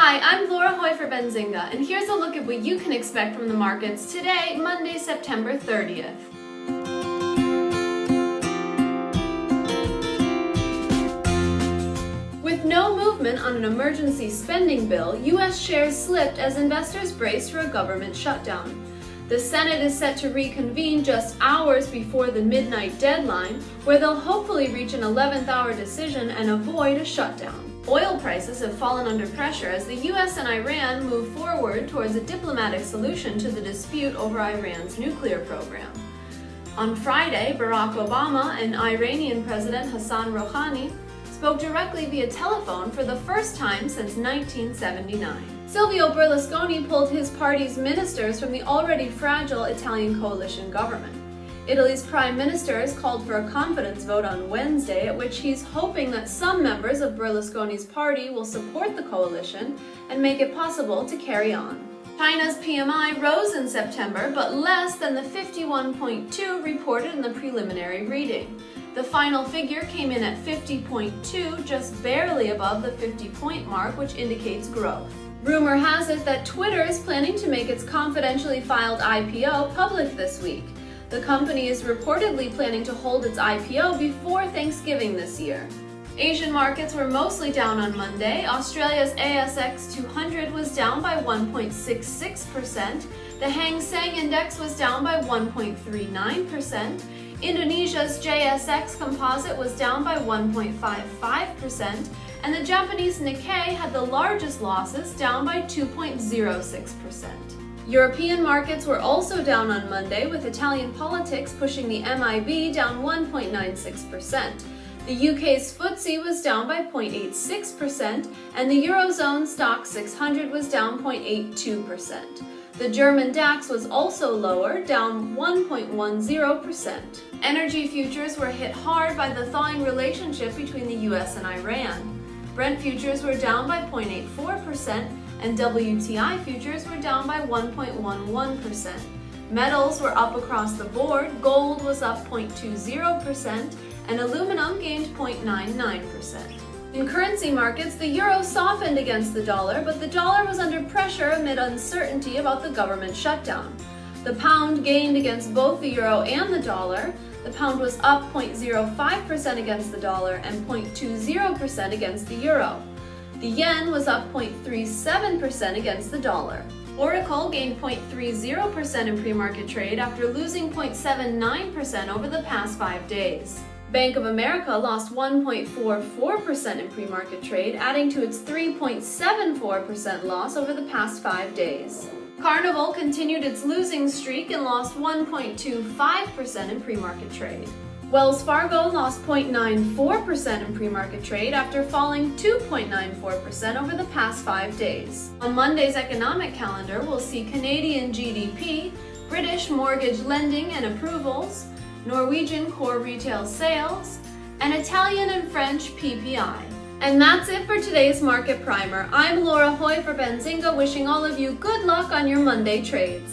Hi, I'm Laura Hoy for Benzinga, and here's a look at what you can expect from the markets today, Monday, September 30th. With no movement on an emergency spending bill, U.S. shares slipped as investors braced for a government shutdown. The Senate is set to reconvene just hours before the midnight deadline, where they'll hopefully reach an 11th hour decision and avoid a shutdown. Oil prices have fallen under pressure as the U.S. and Iran move forward towards a diplomatic solution to the dispute over Iran's nuclear program. On Friday, Barack Obama and Iranian President Hassan Rouhani spoke directly via telephone for the first time since 1979. Silvio Berlusconi pulled his party's ministers from the already fragile Italian coalition government. Italy's prime minister has called for a confidence vote on Wednesday, at which he's hoping that some members of Berlusconi's party will support the coalition and make it possible to carry on. China's PMI rose in September, but less than the 51.2 reported in the preliminary reading. The final figure came in at 50.2, just barely above the 50-point mark, which indicates growth. Rumor has it that Twitter is planning to make its confidentially filed IPO public this week. The company is reportedly planning to hold its IPO before Thanksgiving this year. Asian markets were mostly down on Monday. Australia's ASX 200 was down by 1.66%. The Hang Seng Index was down by 1.39%. Indonesia's JSX Composite was down by 1.55%. And the Japanese Nikkei had the largest losses, down by 2.06%. European markets were also down on Monday, with Italian politics pushing the MIB down 1.96%. The UK's FTSE was down by 0.86%, and the Eurozone Stock 600 was down 0.82%. The German DAX was also lower, down 1.10%. Energy futures were hit hard by the thawing relationship between the US and Iran. Brent futures were down by 0.84%, and WTI futures were down by 1.11%. Metals were up across the board. Gold was up 0.20%, and aluminum gained 0.99%. In currency markets, the euro softened against the dollar, but the dollar was under pressure amid uncertainty about the government shutdown. The pound gained against both the euro and the dollar. The pound was up 0.05% against the dollar and 0.20% against the euro. The yen was up 0.37% against the dollar. Oracle gained 0.30% in pre-market trade after losing 0.79% over the past 5 days. Bank of America lost 1.44% in pre-market trade, adding to its 3.74% loss over the past 5 days. Carnival continued its losing streak and lost 1.25% in pre-market trade. Wells Fargo lost 0.94% in pre-market trade after falling 2.94% over the past 5 days. On Monday's economic calendar, we'll see Canadian GDP, British mortgage lending and approvals, Norwegian core retail sales, and Italian and French PPI. And that's it for today's Market Primer. I'm Laura Hoy for Benzinga, wishing all of you good luck on your Monday trades.